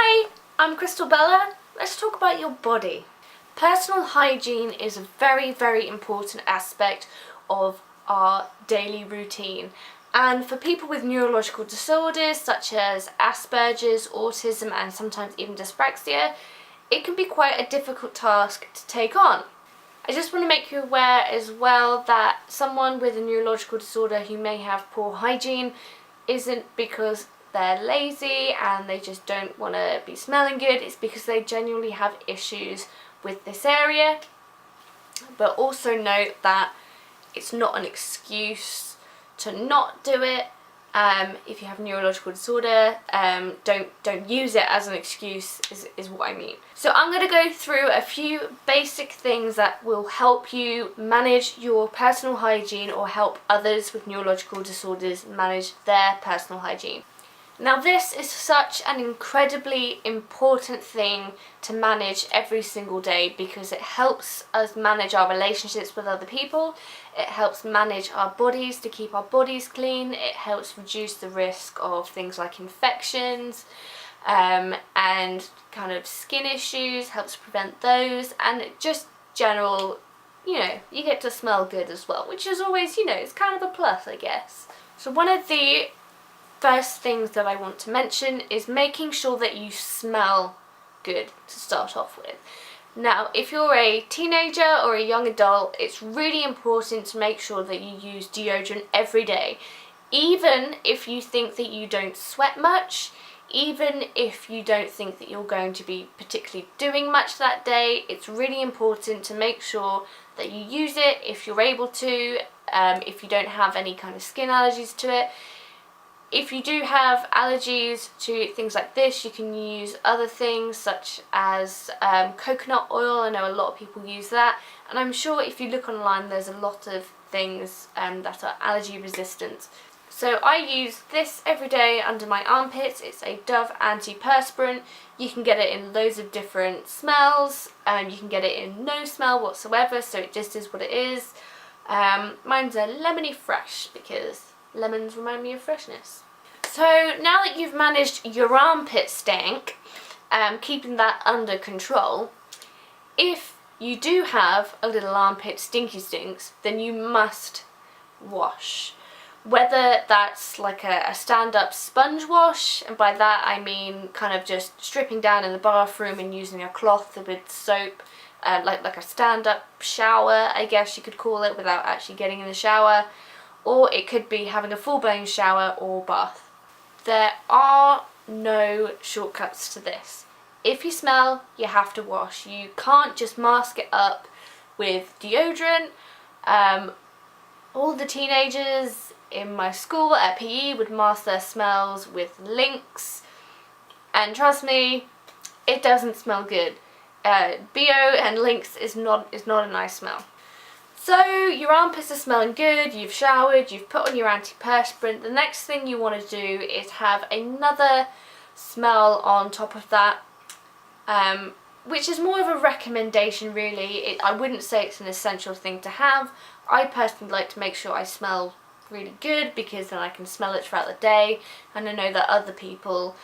Hi, I'm Crystal Bella. Let's talk about your body. Personal hygiene is a very, very important aspect of our daily routine. And for people with neurological disorders such as Asperger's, autism and sometimes even dyspraxia, it can be quite a difficult task to take on. I just want to make you aware as well that someone with a neurological disorder who may have poor hygiene isn't because they're lazy and they just don't want to be smelling good. It's because they genuinely have issues with this area. But also note that it's not an excuse to not do it. If you have a neurological disorder, don't use it as an excuse is what I mean. So I'm going to go through a few basic things that will help you manage your personal hygiene or help others with neurological disorders manage their personal hygiene. Now this is such an incredibly important thing to manage every single day because it helps us manage our relationships with other people, it helps manage our bodies to keep our bodies clean, it helps reduce the risk of things like infections and kind of skin issues, helps prevent those, and just general, you get to smell good as well, which is always, it's kind of a plus, I guess. So one of the first things that I want to mention is making sure that you smell good to start off with. Now, if you're a teenager or a young adult, it's really important to make sure that you use deodorant every day. Even if you think that you don't sweat much, even if you don't think that you're going to be particularly doing much that day, it's really important to make sure that you use it if you're able to, if you don't have any kind of skin allergies to it. If you do have allergies to things like this, you can use other things such as coconut oil. I know a lot of people use that, and I'm sure if you look online there's a lot of things that are allergy resistant. So I use this every day under my armpits. It's a Dove antiperspirant. You can get it in loads of different smells, you can get it in no smell whatsoever, so it just is what it is. Mine's a lemony fresh because lemons remind me of freshness. So now that you've managed your armpit stank, keeping that under control, if you do have a little armpit stinky stinks, then you must wash. Whether that's like a stand-up sponge wash, and by that I mean kind of just stripping down in the bathroom and using a cloth with soap, like a stand-up shower, I guess you could call it, without actually getting in the shower. Or it could be having a full-blown shower or bath. There are no shortcuts to this. If you smell, you have to wash. You can't just mask it up with deodorant. All the teenagers in my school at PE would mask their smells with Lynx, and trust me, it doesn't smell good. BO and Lynx is not a nice smell. So your armpits are smelling good, you've showered, you've put on your antiperspirant. The next thing you want to do is have another smell on top of that, which is more of a recommendation really. I wouldn't say it's an essential thing to have. I personally like to make sure I smell really good because then I can smell it throughout the day, and I know that other people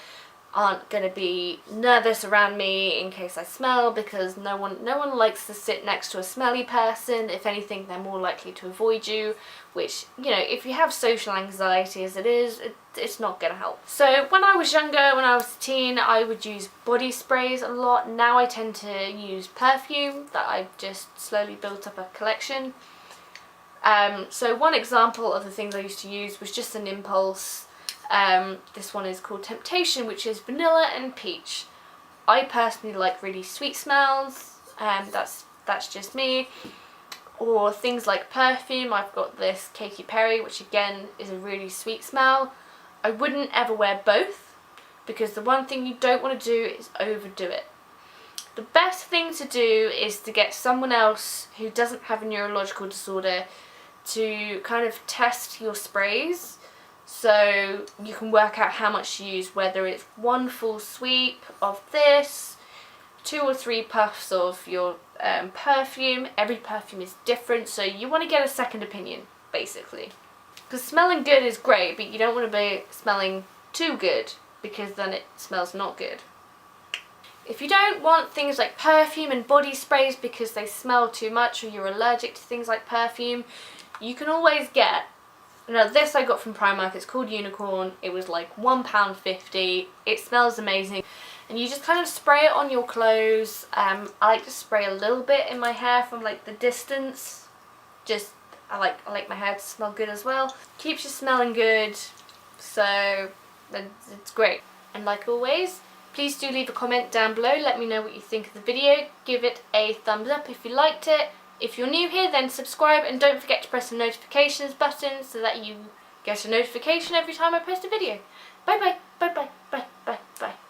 aren't going to be nervous around me in case I smell, because no one likes to sit next to a smelly person. If anything, they're more likely to avoid you, which, if you have social anxiety as it is, it's not going to help. So when I was younger, when I was a teen, I would use body sprays a lot. Now I tend to use perfume that I've just slowly built up a collection. So one example of the things I used to use was just an impulse. This one is called Temptation, which is vanilla and peach. I personally like really sweet smells, that's just me. Or things like perfume, I've got this Katy Perry, which again is a really sweet smell. I wouldn't ever wear both, because the one thing you don't want to do is overdo it. The best thing to do is to get someone else who doesn't have a neurological disorder to kind of test your sprays, so you can work out how much to use, whether it's one full sweep of this, 2 or 3 puffs of your perfume. Every perfume is different, so you want to get a second opinion, basically. Because smelling good is great, but you don't want to be smelling too good, because then it smells not good. If you don't want things like perfume and body sprays because they smell too much or you're allergic to things like perfume, you can always get, now this I got from Primark, it's called Unicorn, it was like £1.50, it smells amazing, and you just kind of spray it on your clothes. I like to spray a little bit in my hair from like the distance, just I like my hair to smell good as well, keeps you smelling good, so it's great. And like always, please do leave a comment down below, let me know what you think of the video, give it a thumbs up if you liked it. If you're new here, then subscribe and don't forget to press the notifications button so that you get a notification every time I post a video. Bye bye, bye bye, bye bye, bye.